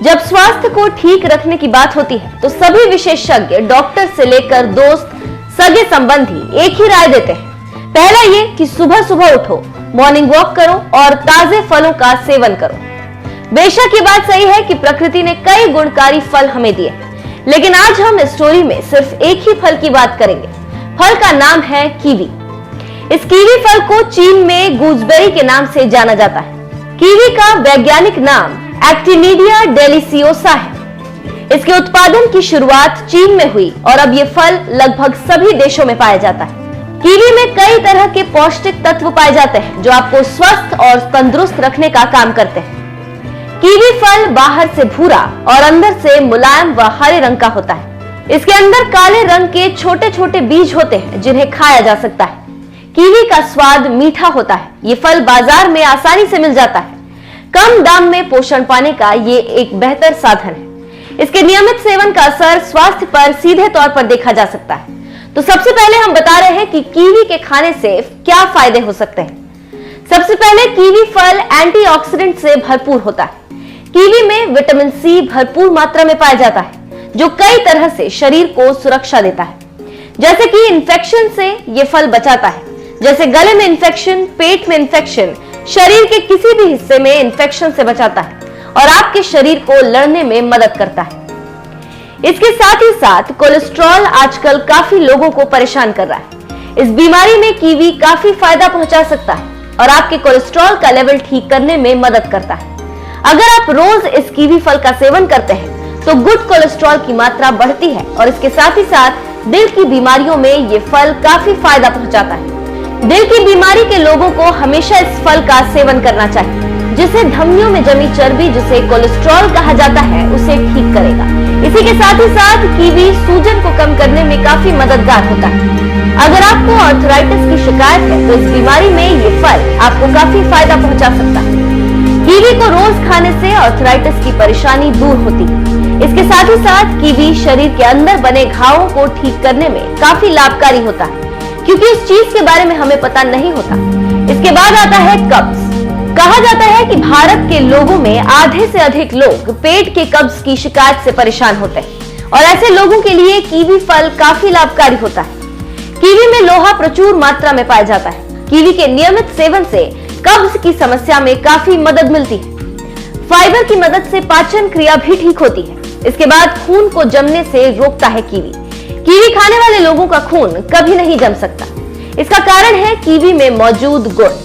जब स्वास्थ्य को ठीक रखने की बात होती है तो सभी विशेषज्ञ डॉक्टर से लेकर दोस्त, सगे संबंधी एक ही राय देते हैं। पहला ये कि सुबह सुबह उठो, मॉर्निंग वॉक करो और ताजे फलों का सेवन करो। बेशक ये बात सही है कि प्रकृति ने कई गुणकारी फल हमें दिए, लेकिन आज हम इस स्टोरी में सिर्फ एक ही फल की बात करेंगे। फल का नाम है कीवी। इस कीवी फल को चीन में गूसबेरी के नाम से जाना जाता है। कीवी का वैज्ञानिक नाम एक्टिनिडिया डेलिसियोसा है। इसके उत्पादन की शुरुआत चीन में हुई और अब ये फल लगभग सभी देशों में पाया जाता है। कीवी में कई तरह के पौष्टिक तत्व पाए जाते हैं जो आपको स्वस्थ और तंदुरुस्त रखने का काम करते हैं। कीवी फल बाहर से भूरा और अंदर से मुलायम व हरे रंग का होता है। इसके अंदर काले रंग के छोटे छोटे बीज होते हैं जिन्हें खाया जा सकता है। कीवी का स्वाद मीठा होता है। ये फल बाजार में आसानी से मिल जाता है। कम दाम में पोषण पाने का ये एक बेहतर साधन है। इसके नियमित सेवन का असर स्वास्थ्य पर सीधे तौर पर देखा जा सकता है। तो सबसे पहले हम बता रहे हैं कि कीवी के खाने से क्या फायदे हो सकते हैं। सबसे पहले कीवी फल एंटीऑक्सीडेंट से भरपूर होता है। कीवी में विटामिन सी भरपूर मात्रा में पाया जाता है जो कई तरह से शरीर को सुरक्षा देता है। जैसे कि इन्फेक्शन से ये फल बचाता है, जैसे गले में इन्फेक्शन, पेट में इन्फेक्शन, शरीर के किसी भी हिस्से में इन्फेक्शन से बचाता है और आपके शरीर को लड़ने में मदद करता है। इसके साथ ही साथ कोलेस्ट्रॉल आजकल काफी लोगों को परेशान कर रहा है। इस बीमारी में कीवी काफी फायदा पहुंचा सकता है और आपके कोलेस्ट्रॉल का लेवल ठीक करने में मदद करता है। अगर आप रोज इस कीवी फल का सेवन करते हैं तो गुड कोलेस्ट्रॉल की मात्रा बढ़ती है और इसके साथ ही साथ दिल की बीमारियों में ये फल काफी फायदा पहुंचाता है। दिल की बीमारी के लोगों को हमेशा इस फल का सेवन करना चाहिए, जिससे धमनियों में जमी चर्बी, जिसे कोलेस्ट्रॉल कहा जाता है, उसे ठीक करेगा। इसी के साथ ही साथ कीवी सूजन को कम करने में काफी मददगार होता है। अगर आपको आर्थराइटिस की शिकायत है तो इस बीमारी में ये फल आपको काफी फायदा पहुंचा सकता है। कीवी को रोज खाने से आर्थराइटिस की परेशानी दूर होती है। इसके साथ ही साथ कीवी शरीर के अंदर बने घावों को ठीक करने में काफी लाभकारी होता है, क्योंकि इस चीज के बारे में हमें पता नहीं होता। इसके बाद आता है कब्ज। कहा जाता है कि भारत के लोगों में आधे से अधिक लोग पेट के कब्ज की शिकायत से परेशान होते हैं और ऐसे लोगों के लिए कीवी फल काफी लाभकारी होता है। कीवी में लोहा प्रचुर मात्रा में पाया जाता है। कीवी के नियमित सेवन से कब्ज की समस्या में काफी मदद मिलती है। फाइबर की मदद से पाचन क्रिया भी ठीक होती है। इसके बाद खून को जमने से रोकता है कीवी। कीवी खाने वाले लोगों का खून कभी नहीं जम सकता। इसका कारण है कीवी में मौजूद गुण।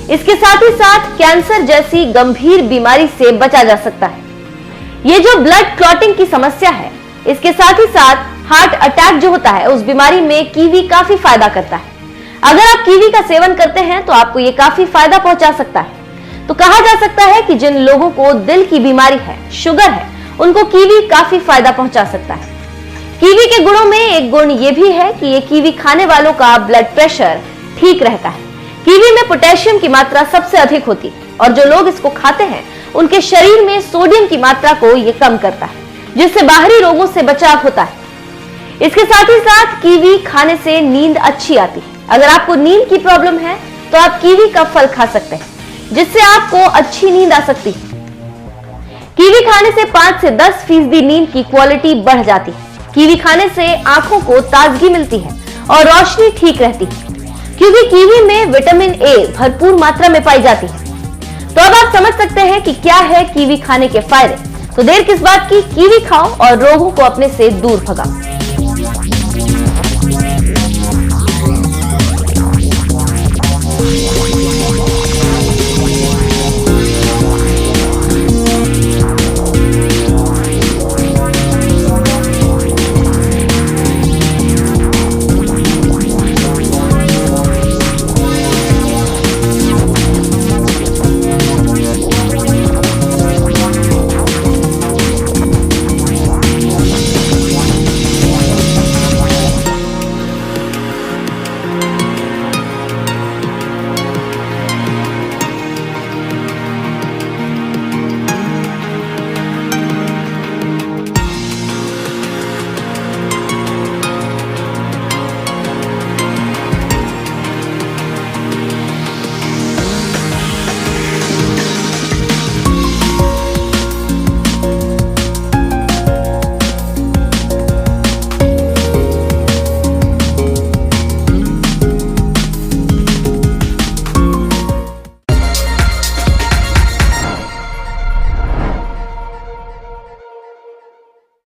इसके साथ ही साथ कैंसर जैसी गंभीर बीमारी से बचा जा सकता है। ये जो ब्लड क्लॉटिंग की समस्या है, इसके साथ ही साथ हार्ट अटैक जो होता है, उस बीमारी में कीवी काफी फायदा करता है। अगर आप कीवी का सेवन करते हैं तो आपको ये काफी फायदा पहुंचा सकता है। तो कहा जा सकता है कि जिन लोगों को दिल की बीमारी है, शुगर है, उनको कीवी काफी फायदा पहुंचा सकता है। कीवी के गुणों में एक गुण ये भी है कि ये कीवी खाने वालों का ब्लड प्रेशर ठीक रहता है। कीवी में पोटेशियम की मात्रा सबसे अधिक होती है और जो लोग इसको खाते हैं उनके शरीर में सोडियम की मात्रा को ये कम करता है, जिससे बाहरी रोगों से बचाव होता है। इसके साथ ही साथ कीवी खाने से नींद अच्छी आती है। अगर आपको नींद की प्रॉब्लम है तो आप कीवी का फल खा सकते हैं, जिससे आपको अच्छी नींद आ सकती है। कीवी खाने से 5 से 10% नींद की क्वालिटी बढ़ जाती है। कीवी खाने से आंखों को ताजगी मिलती है और रोशनी ठीक रहती है, क्योंकि कीवी में विटामिन ए भरपूर मात्रा में पाई जाती है। तो अब आप समझ सकते हैं कि क्या है कीवी खाने के फायदे। तो देर किस बात की, कीवी खाओ और रोगों को अपने से दूर भगाओ।